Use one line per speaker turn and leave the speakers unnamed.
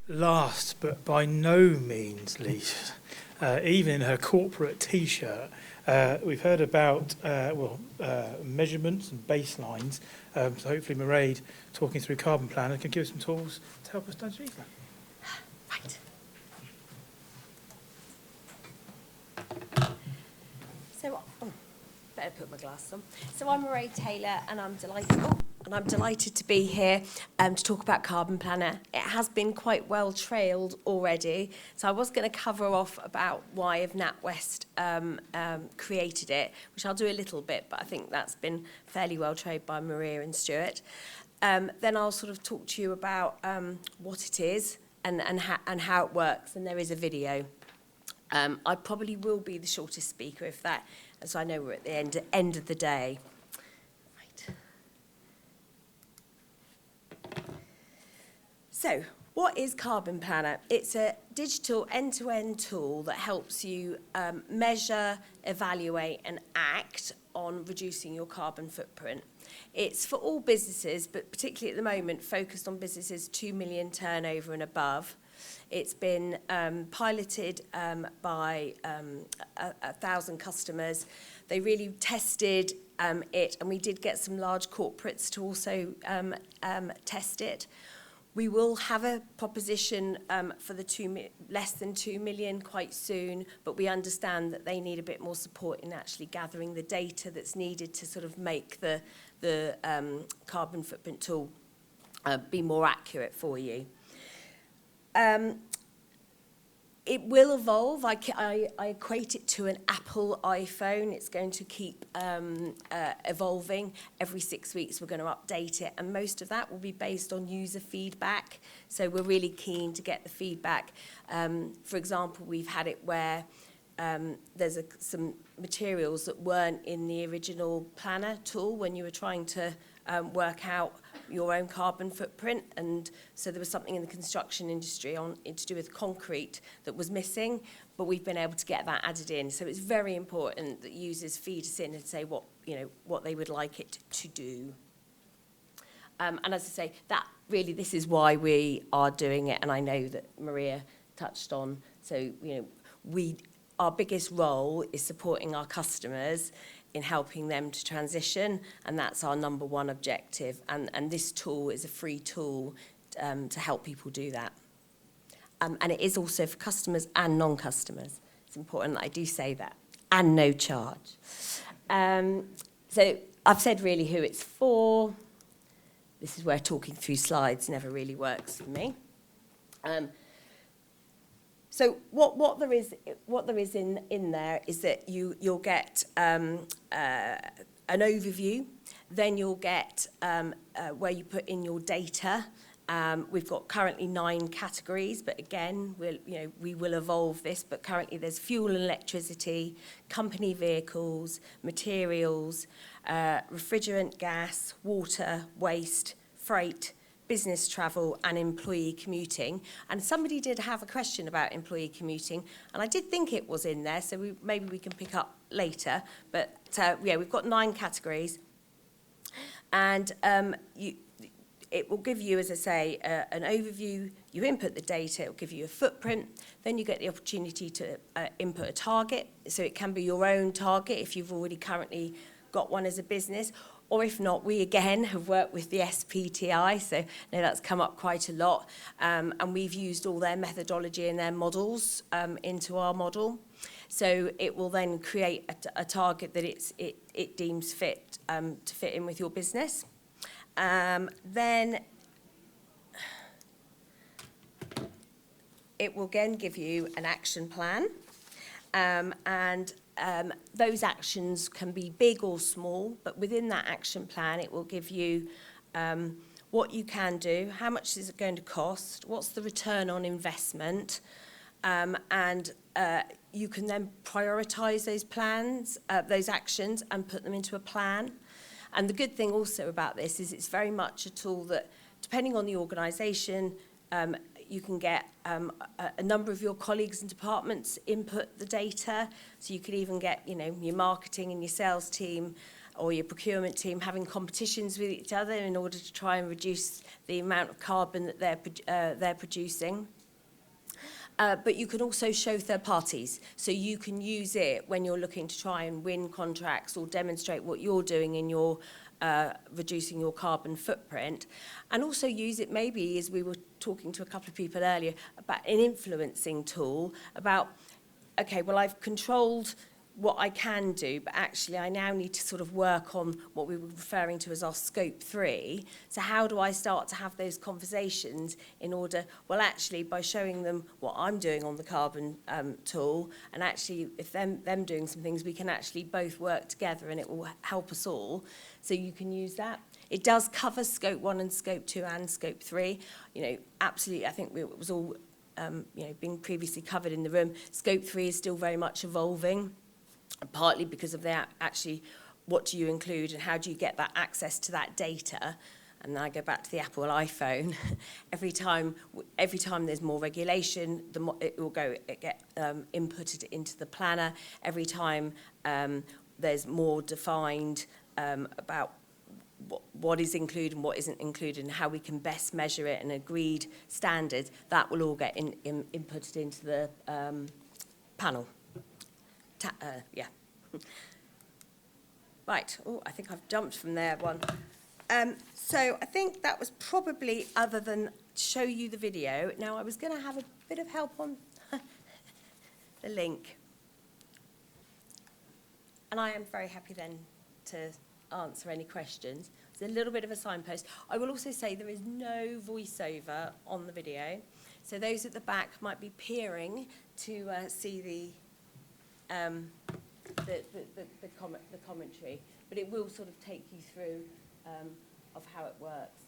last but by no means least, even in her corporate T-shirt, we've heard about measurements and baselines. So hopefully Mairead, talking through Carbon Planner, can give us some tools to help us achieve that.
Right. So, better put my glasses on. So I'm Mairead Taylor, and I'm delighted to be here to talk about Carbon Planner. It has been quite well trailed already, so I was going to cover off about why have NatWest created it, which I'll do a little bit, but I think that's been fairly well trailed by Maria and Stuart. Then I'll sort of talk to you about what it is and how it works, and there is a video. I probably will be the shortest speaker if that, as I know we're at the end of the day. Right. So, what is Carbon Planner? It's a digital end-to-end tool that helps you measure, evaluate and act on reducing your carbon footprint. It's for all businesses, but particularly at the moment focused on businesses 2 million turnover and above. It's been piloted by 1,000 customers. They really tested it, and we did get some large corporates to also test it. We will have a proposition for the less than 2 million quite soon, but we understand that they need a bit more support in actually gathering the data that's needed to sort of make the carbon footprint tool be more accurate for you. It will evolve. I equate it to an Apple iPhone. It's going to keep evolving. Every 6 weeks we're going to update it, and most of that will be based on user feedback. So we're really keen to get the feedback. For example, we've had it where there's some materials that weren't in the original planner tool when you were trying to work out your own carbon footprint, and so there was something in the construction industry to do with concrete that was missing, but we've been able to get that added in. So it's very important that users feed us in and say what they would like it to do. And as I say, this is why we are doing it, and I know that Maria touched on. So our biggest role is supporting our customers in helping them to transition, and that's our number one objective. And this tool is a free tool to help people do that. And it is also for customers and non-customers. It's important that I do say that. And no charge. So I've said really who it's for. This is where talking through slides never really works for me. So what there is in there is that you'll get an overview, then you'll get where you put in your data. We've got currently 9 categories, but again, we will evolve this. But currently, there's fuel and electricity, company vehicles, materials, refrigerant gas, water, waste, freight, business travel and employee commuting. And somebody did have a question about employee commuting, and I did think it was in there, so maybe we can pick up later. But we've got 9 categories, and it will give you, as I say, an overview. You input the data, it will give you a footprint, then you get the opportunity to input a target. So it can be your own target if you've already currently got one as a business. Or if not, we again have worked with the SPTI, so I know that's come up quite a lot, and we've used all their methodology and their models into our model. So it will then create a target that it deems fit to fit in with your business. Then it will again give you an action plan, and those actions can be big or small, but within that action plan, it will give you what you can do, how much is it going to cost, what's the return on investment, and you can then prioritise those plans, those actions, and put them into a plan. And the good thing also about this is it's very much a tool that, depending on the organisation, you can get a number of your colleagues and departments input the data. So you could even get, your marketing and your sales team or your procurement team having competitions with each other in order to try and reduce the amount of carbon that they're producing. But you can also show third parties. So you can use it when you're looking to try and win contracts or demonstrate what you're doing in your reducing your carbon footprint. And also use it maybe, as we were talking to a couple of people earlier, about an influencing tool, about, okay, well, I've controlled what I can do, but actually I now need to sort of work on what we were referring to as our scope 3. So how do I start to have those conversations in order, well, actually, by showing them what I'm doing on the carbon tool, and actually if them doing some things, we can actually both work together and it will help us all. So you can use that. It does cover scope 1 and scope 2 and scope 3. You know, absolutely, I think it was all, you know, being previously covered in the room. Scope 3 is still very much evolving, partly because of that, actually, what do you include and how do you get that access to that data? And then I go back to the Apple iPhone. every time there's more regulation, it will get inputted into the planner. Every time there's more defined about what is included and what isn't included and how we can best measure it and agreed standards, that will all get inputted into the panel. Yeah. Right. Oh, I think I've jumped from there one. So I think that was probably, other than show you the video. Now I was going to have a bit of help on the link. And I am very happy then to answer any questions. It's a little bit of a signpost. I will also say there is no voiceover on the video. So those at the back might be peering to see the commentary, but it will sort of take you through of how it works.